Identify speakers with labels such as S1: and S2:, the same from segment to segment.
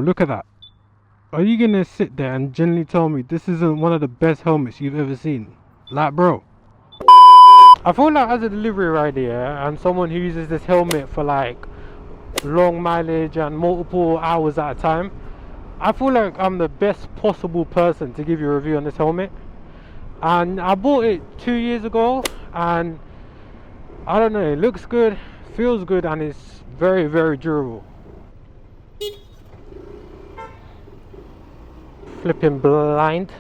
S1: Look at that. Are you gonna sit there and genuinely tell me this isn't one of the best helmets you've ever seen? Like, bro, I feel like as a delivery rider, yeah, and someone who uses this helmet for like long mileage and multiple hours at a time, I feel like I'm the best possible person to give you a review on this helmet. And I bought it 2 years ago, and I don't know, it looks good, feels good, and it's very, very durable. Flipping blind.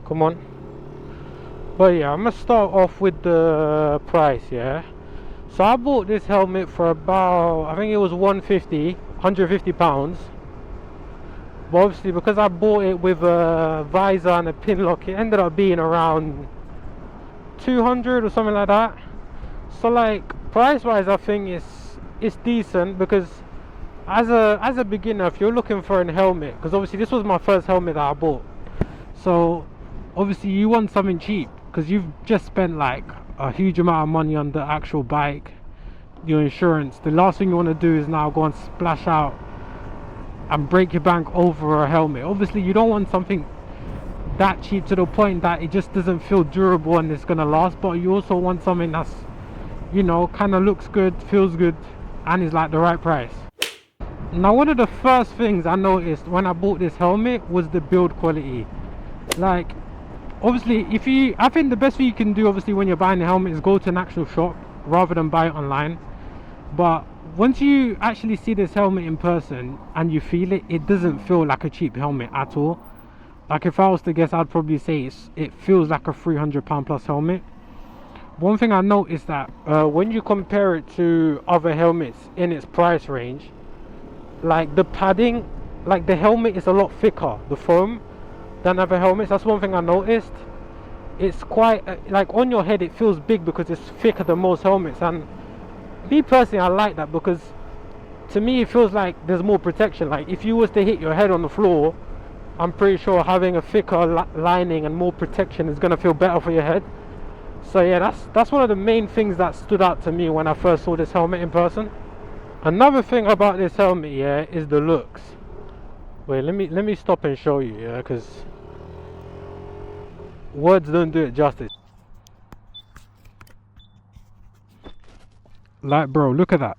S1: Come on. But yeah, I'm gonna start off with the price, yeah. So I bought this helmet for about, I think it was 150 pounds. But obviously because I bought it with a visor and a pin lock, it ended up being around 200 or something like that. So like price wise, I think it's decent, because as a beginner, if you're looking for a helmet, because obviously this was my first helmet that I bought, so obviously you want something cheap, because you've just spent like a huge amount of money on the actual bike, your insurance. The last thing you want to do is now go and splash out and break your bank over a helmet. Obviously you don't want something that cheap to the point that it just doesn't feel durable and it's gonna last, but you also want something that's, you know, kind of looks good, feels good, and is like the right price. Now one of the first things I noticed when I bought this helmet was the build quality. Like obviously I think the best thing you can do obviously when you're buying a helmet is go to an actual shop rather than buy it online. But once you actually see this helmet in person and you feel it, it doesn't feel like a cheap helmet at all. Like if I was to guess, I'd probably say it feels like a £300 plus helmet. One thing I noticed that when you compare it to other helmets in its price range, like the padding, like the helmet is a lot thicker, the foam, than other helmets. That's one thing I noticed. It's quite like on your head it feels big because it's thicker than most helmets, and me personally I like that, because to me it feels like there's more protection. Like if you was to hit your head on the floor, I'm pretty sure having a thicker lining and more protection is going to feel better for your head. So yeah, that's one of the main things that stood out to me when I first saw this helmet in person. Another thing about this helmet, yeah, is the looks. Wait, let me stop and show you, yeah, because words don't do it justice. Like, bro, look at that.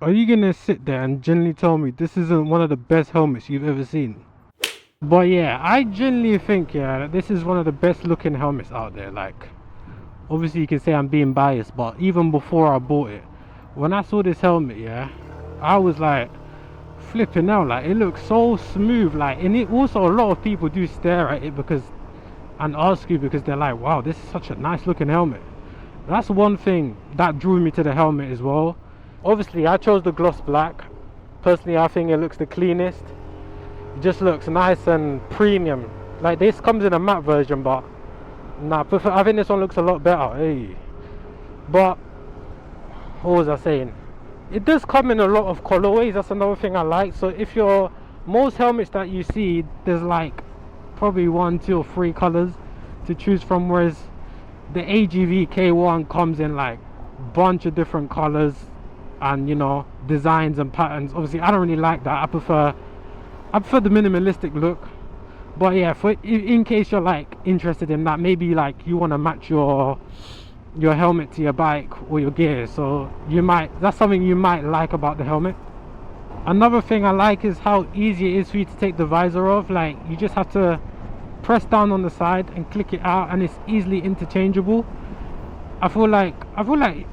S1: Are you gonna sit there and genuinely tell me this isn't one of the best helmets you've ever seen? But yeah, I genuinely think, yeah, that this is one of the best looking helmets out there. Like obviously you can say I'm being biased, but even before I bought it, when I saw this helmet, yeah, I was like flipping out. Like it looks so smooth, like, and it also, a lot of people do stare at it because and ask you, because they're like, wow, this is such a nice looking helmet. That's one thing that drew me to the helmet as well. Obviously I chose the gloss black. Personally I think it looks the cleanest. It just looks nice and premium. Like this comes in a matte version, but nah, I think this one looks a lot better. Hey, but what was I saying? It does come in a lot of colorways. That's another thing I like. So if you're, most helmets that you see, there's like probably 1, 2 or 3 colors to choose from, whereas the AGV K1 comes in like a bunch of different colors and, you know, designs and patterns. Obviously I don't really like that. I prefer the minimalistic look. But yeah, in case you're like interested in that, maybe like you want to match your helmet to your bike or your gear, so that's something you might like about the helmet. Another thing I like is how easy it is for you to take the visor off. Like you just have to press down on the side and click it out, and it's easily interchangeable. I feel like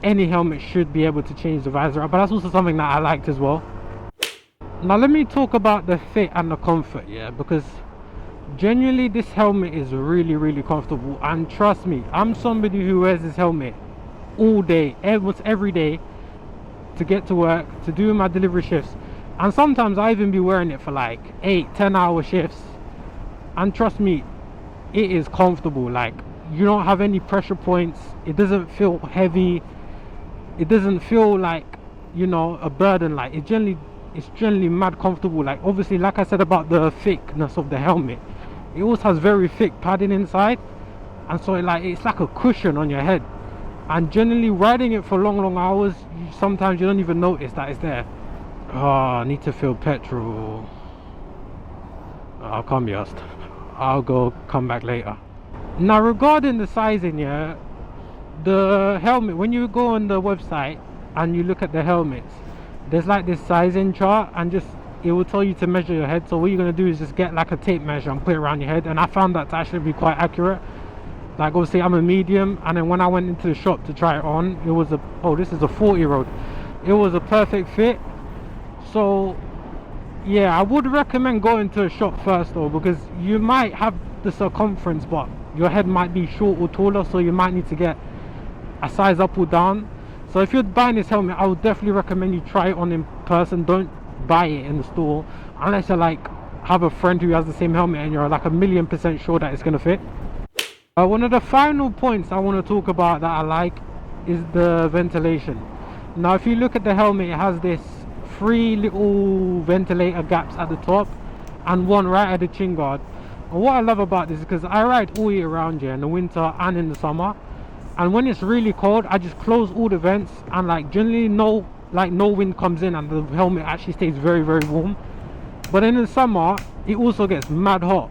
S1: any helmet should be able to change the visor out, but that's also something that I liked as well. Now let me talk about the fit and the comfort, yeah, because genuinely this helmet is really, really comfortable. And trust me, I'm somebody who wears this helmet all day, almost every day, to get to work, to do my delivery shifts, and sometimes I even be wearing it for like 8-10 hour shifts, and trust me, it is comfortable. Like you don't have any pressure points, it doesn't feel heavy, it doesn't feel like, you know, a burden. Like it's generally mad comfortable. Like obviously, like I said about the thickness of the helmet, it also has very thick padding inside, and so it's like a cushion on your head. And generally riding it for long hours, sometimes you don't even notice that it's there. Oh, I need to fill petrol. I can't be asked. I'll go come back later. Now regarding the sizing, yeah, the helmet, when you go on the website and you look at the helmets, there's like this sizing chart, and just it will tell you to measure your head. So what you're gonna do is just get like a tape measure and put it around your head, and I found that to actually be quite accurate. Like obviously I'm a medium, and then when I went into the shop to try it on, it was a, oh, this is a 40-year-old, it was a perfect fit. So yeah, I would recommend going to a shop first though, because you might have the circumference but your head might be short or taller, so you might need to get a size up or down. So if you're buying this helmet, I would definitely recommend you try it on in person. Don't buy it in the store unless you like have a friend who has the same helmet and you're like 1,000,000% sure that it's going to fit. One of the final points I want to talk about that I like is the ventilation. Now if you look at the helmet, it has this 3 little ventilator gaps at the top and one right at the chin guard. And what I love about this is because I ride all year round here, in the winter and in the summer, and when it's really cold I just close all the vents, and like generally no wind comes in and the helmet actually stays very warm. But in the summer it also gets mad hot,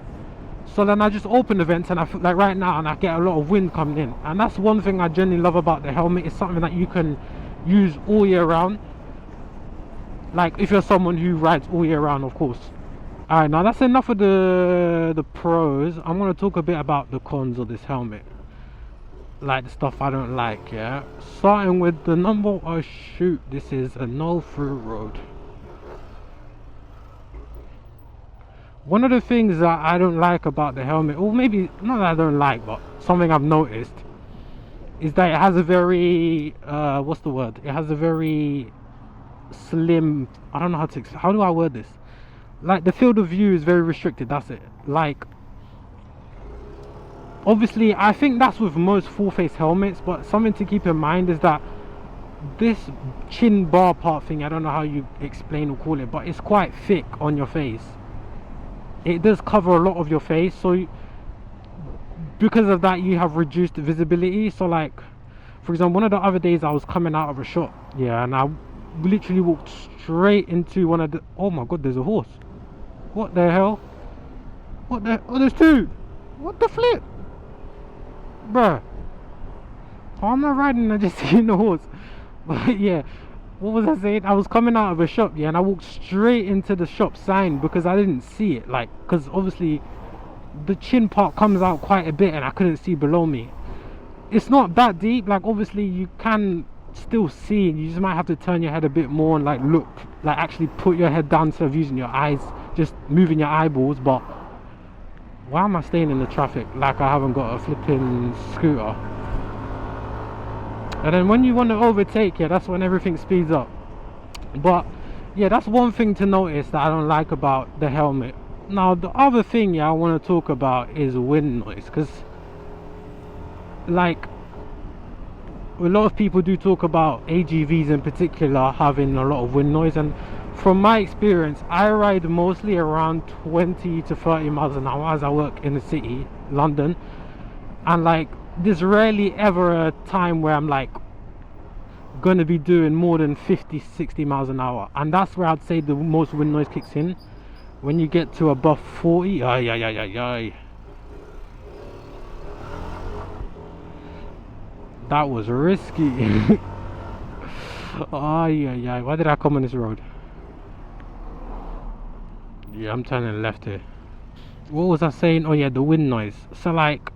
S1: so then I just open the vents, and I feel like right now and I get a lot of wind coming in. And that's one thing I generally love about the helmet. It's something that you can use all year round, like if you're someone who rides all year round, of course. Alright, now that's enough of the pros. I'm going to talk a bit about the cons of this helmet, like the stuff I don't like. Yeah, starting with the number, oh shoot, this is a no through road. One of the things that I don't like about the helmet, or maybe not that I don't like, but something I've noticed, is that it has a very what's the word, it has a very slim, I don't know how to, how do I word this, like the field of view is very restricted. That's it. Like obviously I think that's with most full face helmets, but something to keep in mind is that this chin bar part thing, I don't know how you explain or call it, but it's quite thick on your face. It does cover a lot of your face, so because of that you have reduced visibility. So like for example, one of the other days I was coming out of a shop, yeah, and I literally walked straight into one of the, oh my god, there's a horse. What the hell? What the, oh, there's two. What the flip, bruh? Oh, I'm not riding, I just seen the horse. But yeah, what was I saying? I was coming out of a shop, yeah, and I walked straight into the shop sign because I didn't see it, like, because obviously the chin part comes out quite a bit and I couldn't see below me. It's not that deep, like obviously you can still see, you just might have to turn your head a bit more and like look, like actually put your head down instead of using your eyes, just moving your eyeballs. But why am I staying in the traffic like I haven't got a flipping scooter? And then when you want to overtake, yeah, that's when everything speeds up. But yeah, that's one thing to notice that I don't like about the helmet. Now the other thing, yeah, I want to talk about is wind noise, because like a lot of people do talk about AGVs in particular having a lot of wind noise, and from my experience I ride mostly around 20 to 30 miles an hour as I work in the city, London, and like there's rarely ever a time where I'm like gonna be doing more than 50-60 miles an hour, and that's where I'd say the most wind noise kicks in. When you get to above 40, that was risky. Why did I come on this road? Yeah, I'm turning left here. What was I saying? Oh yeah, the wind noise. So like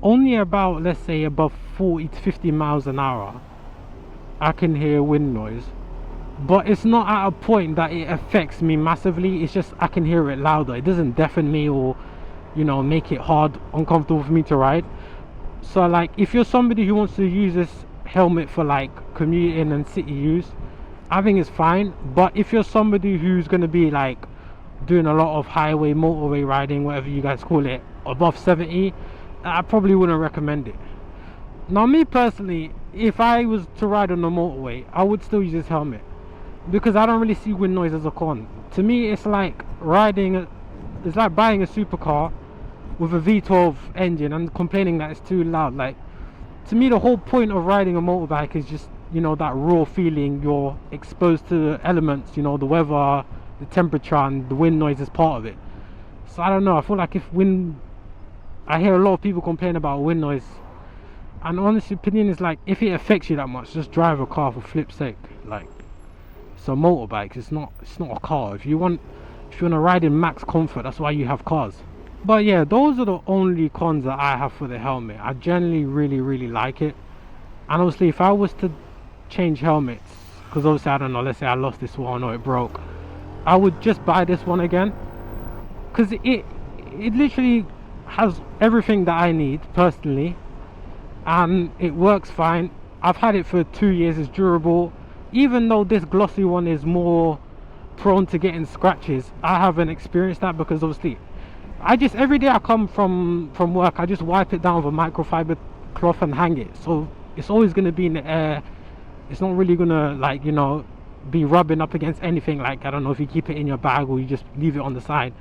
S1: only about, let's say, above 40 to 50 miles an hour I can hear wind noise, but it's not at a point that it affects me massively. It's just I can hear it louder. It doesn't deafen me or, you know, make it hard, uncomfortable for me to ride. So like if you're somebody who wants to use this helmet for like commuting and city use, I think it's fine. But if you're somebody who's going to be like doing a lot of highway, motorway riding, whatever you guys call it, above 70, I probably wouldn't recommend it. Now me personally, if I was to ride on the motorway, I would still use this helmet, because I don't really see wind noise as a con. To me it's like riding it's like buying a supercar with a V12 engine and complaining that it's too loud. Like, to me the whole point of riding a motorbike is just you know, that raw feeling. You're exposed to the elements, you know, the weather, the temperature, and the wind noise is part of it. So I don't know, I feel like I hear a lot of people complain about wind noise, and honest opinion is like, if it affects you that much, just drive a car, for flip's sake. Like, it's a motorbike, it's not a car. If you want to ride in max comfort, that's why you have cars. But yeah, those are the only cons that I have for the helmet. I generally really like it. And obviously, if I was to change helmets, because obviously, I don't know, let's say I lost this one or it broke, I would just buy this one again, because it literally has everything that I need personally, and it works fine. I've had it for 2 years, it's durable. Even though this glossy one is more prone to getting scratches, I haven't experienced that, because obviously I just, every day I come from work, I just wipe it down with a microfiber cloth and hang it, so it's always going to be in the air. It's not really going to, like, you know, be rubbing up against anything. Like, I don't know, if you keep it in your bag or you just leave it on the side.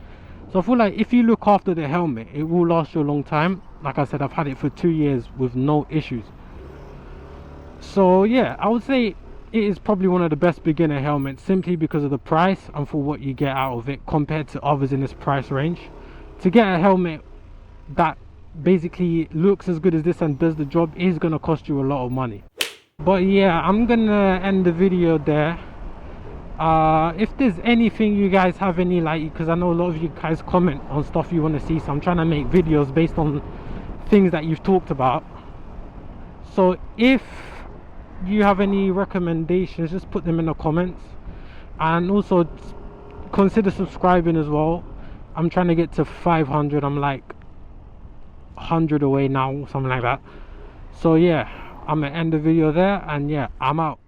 S1: So I feel like if you look after the helmet, it will last you a long time. Like I said, I've had it for 2 years with no issues. So yeah, I would say it is probably one of the best beginner helmets, simply because of the price and for what you get out of it compared to others in this price range. To get a helmet that basically looks as good as this and does the job is going to cost you a lot of money. But yeah, I'm gonna end the video there. If there's anything you guys have any, like, because I know a lot of you guys comment on stuff you want to see, so I'm trying to make videos based on things that you've talked about. So if you have any recommendations, just put them in the comments, and also consider subscribing as well. I'm trying to get to 500. I'm like 100 away now, something like that. So yeah, I'm gonna end the video there, and yeah, I'm out.